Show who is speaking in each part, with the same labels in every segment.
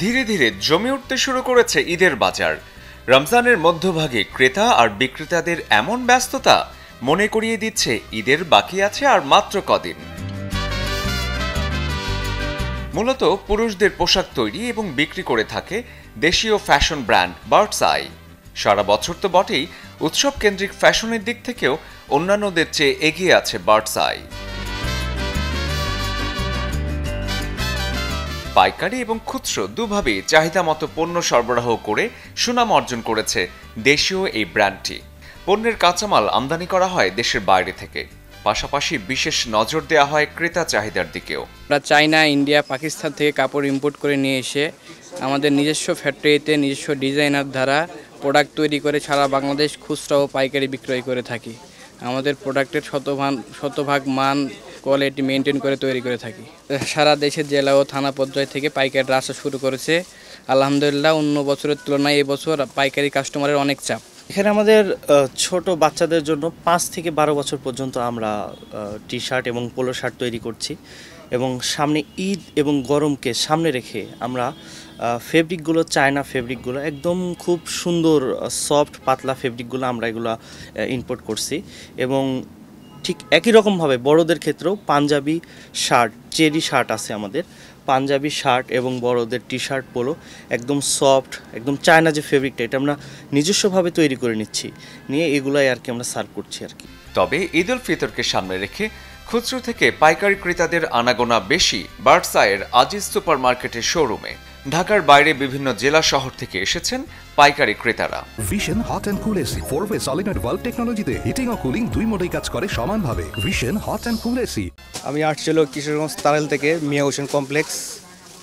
Speaker 1: ধীরে ধীরে জমে উঠতে শুরু করেছে ঈদের বাজার। রমজানের মধ্যভাগে ক্রেতা আর বিক্রেতাদের এমন ব্যস্ততা মনে করিয়ে দিচ্ছে ঈদের বাকি আছে আর মাত্র কদিন। মূলত পুরুষদের পোশাক তৈরি এবং বিক্রি করে থাকে দেশীয় ফ্যাশন ব্র্যান্ড বার্ডস আই। সারা বছর তো বটেই, উৎসব কেন্দ্রিক ফ্যাশনের দিক থেকেও অন্যান্যদের চেয়ে এগিয়ে আছে বার্ডস আই। পাইকারি এবং খুচরো দুভাবেই চাহিদা মতো পণ্য সরবরাহ করে সুনাম অর্জন করেছে দেশীয় এই ব্র্যান্ডটি। পণ্যের কাঁচামাল আমদানি করা হয় দেশের বাইরে থেকে, পাশাপাশি বিশেষ নজর দেওয়া হয় ক্রেতা চাহিদার দিকেও।
Speaker 2: আমরা চায়না, ইন্ডিয়া, পাকিস্তান থেকে কাপড় ইম্পোর্ট করে নিয়ে এসে আমাদের নিজস্ব ফ্যাক্টরিতে নিজস্ব ডিজাইনার দ্বারা প্রোডাক্ট তৈরি করে সারা বাংলাদেশ খুচরা ও পাইকারি বিক্রয় করে থাকি। আমাদের প্রোডাক্টের শতভাগ মান কোয়ালিটি মেনটেন করে তৈরি করে থাকি। সারা দেশের জেলা ও থানা পর্যায় থেকে পাইকারিরা আসা শুরু করেছে। আলহামদুলিল্লাহ, অন্য বছরের তুলনায় এবছর পাইকারি কাস্টমারের অনেক চাপ।
Speaker 3: এখানে আমাদের ছোট বাচ্চাদের জন্য 5 থেকে 12 বছর পর্যন্ত আমরা টি শার্ট এবং পোলো শার্ট তৈরি করছি, এবং সামনে ঈদ এবং গরমকে সামনে রেখে আমরা ফেব্রিকগুলো, চায়না ফেব্রিকগুলো একদম খুব সুন্দর সফট পাতলা ফেব্রিকগুলো আমরা এগুলো ইম্পোর্ট করছি। এবং ঠিক একই রকমভাবে বড়দের ক্ষেত্রেও পাঞ্জাবি শার্ট, চেরি শার্ট আছে আমাদের, পাঞ্জাবি শার্ট এবং বড়দের টি শার্ট পোলো একদম সফট, একদম চায়না যে ফেব্রিকটা, এটা আমরা নিজস্বভাবে তৈরি করে নিয়ে এগুলাই আর কি আমরা সার্ভ করছি আর কি।
Speaker 1: তবে ঈদ উল ফিতরকে সামনে রেখে খুচরো থেকে পাইকারি ক্রেতাদের আনাগোনা বেশি বার্ডস আইয়ের আজিজ সুপার মার্কেটের শোরুমে। ঢাকার বাইরে বিভিন্ন জেলা শহর থেকে এসেছেন পাইকারি ক্রেতারা।
Speaker 4: Vision hot and cool AC 4-way solenoid valve টেকনোলজিতে হিটিং ও কুলিং দুই মোডেই কাজ করে সমানভাবে। Vision hot and cool AC.
Speaker 5: আমি আসছি কিশোরগঞ্জ তারেল থেকে মিয়া হোসেন কমপ্লেক্স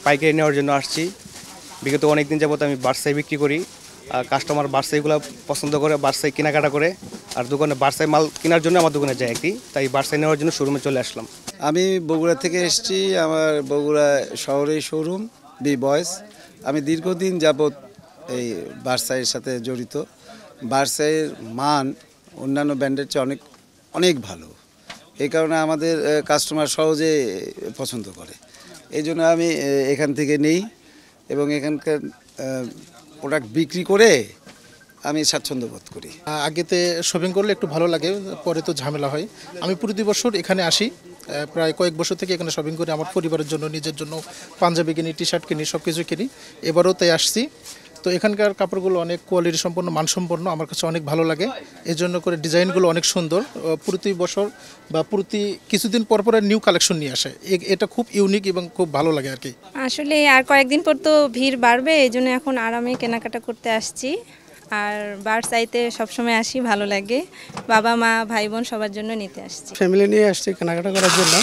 Speaker 5: পাইকারি নেওয়ার জন্য আসছি। বিগত অনেকদিন যাবত আমি বার্সাই বিক্রি করি, কাস্টমার বার্সাইগুলো পছন্দ করে, বার্সাই কেনাকাটা করে, আর দোকানে বার্সাই মাল কেনার জন্য আমার দোকানে যায় একটি, তাই বার্সাই নেওয়ার জন্য শোরুমে চলে আসলাম।
Speaker 6: আমি বগুড়া থেকে এসেছি, আমার বগুড়া শহরেই শোরুম বি বয়েস। আমি দীর্ঘদিন যাবৎ এই বার্সাইয়ের সাথে জড়িত। বার্সাইয়ের মান অন্যান্য ব্র্যান্ডের চেয়ে অনেক ভালো, এই কারণে আমাদের কাস্টমার সহজে পছন্দ করে। এই জন্য আমি এখান থেকে নেই এবং এখানকার প্রোডাক্ট বিক্রি করে আমি স্বাচ্ছন্দ্য বোধ করি।
Speaker 7: আগেতে শপিং করলে একটু ভালো লাগে, পরে তো ঝামেলা হয়। আমি প্রতি বছর এখানে আসি, প্রায় কয়েক বছর থেকে এখানে শপিং করি। আমার পরিবারের জন্য, নিজের জন্য পাঞ্জাবি কিনি, টি শার্ট কিনি, সব কিছু কিনি। এবারও তাই আসছি। তো এখানকার কাপড়গুলো অনেক কোয়ালিটি সম্পন্ন, মানসম্পন্ন, আমার কাছে অনেক ভালো লাগে। এই জন্য করে ডিজাইনগুলো অনেক সুন্দর। প্রতি বছর বা প্রতি কিছুদিন পর পর নিউ কালেকশন নিয়ে আসে, এটা খুব ইউনিক এবং খুব ভালো লাগে আর কি।
Speaker 8: আসলে আর কয়েকদিন পর তো ভিড় বাড়বে, এই জন্য এখন আরামে কেনাকাটা করতে আসছি। আর বার্ডস আইতে সবসময় আসি, ভালো লাগে। বাবা মা ভাই বোন সবার জন্য নিতে আসছি।
Speaker 9: ফ্যামিলি নিয়ে আসছি কেনাকাটা করার জন্য।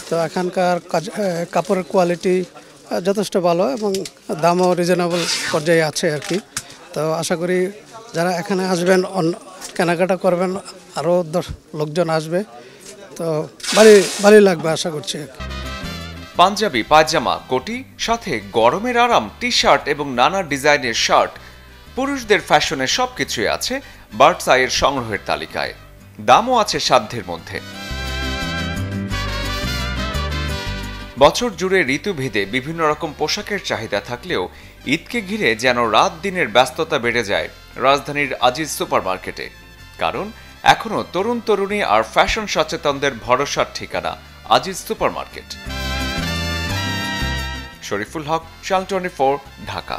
Speaker 9: তো এখানকার কাপড়ের কোয়ালিটি যথেষ্ট ভালো এবং দামও রিজনেবল পর্যায়ে আছে আর কি। তো আশা করি যারা এখানে আসবেন, কেনাকাটা করবেন, আরও লোকজন আসবে, তো ভালোই লাগবে আশা করছি।
Speaker 1: পাঞ্জাবি, পায়জামা, কোটি, সাথে গরমের আরাম টি শার্ট এবং নানা ডিজাইনের শার্ট, পুরুষদের ফ্যাশনের সবকিছুই আছে বার্ডস আইয়ের সংগ্রহের তালিকায়। দামও আছে সাধ্যের মধ্যে। বছর জুড়ে ঋতুভেদে বিভিন্ন রকম পোশাকের চাহিদা থাকলেও ঈদকে ঘিরে যেন রাত দিনের ব্যস্ততা বেড়ে যায় রাজধানীর আজিজ সুপার মার্কেটে। কারণ এখনো তরুণ তরুণী আর ফ্যাশন সচেতনদের ভরসার ঠিকানা আজিজ সুপার মার্কেট। শরীফুল হক, চ্যানেল 24, ঢাকা।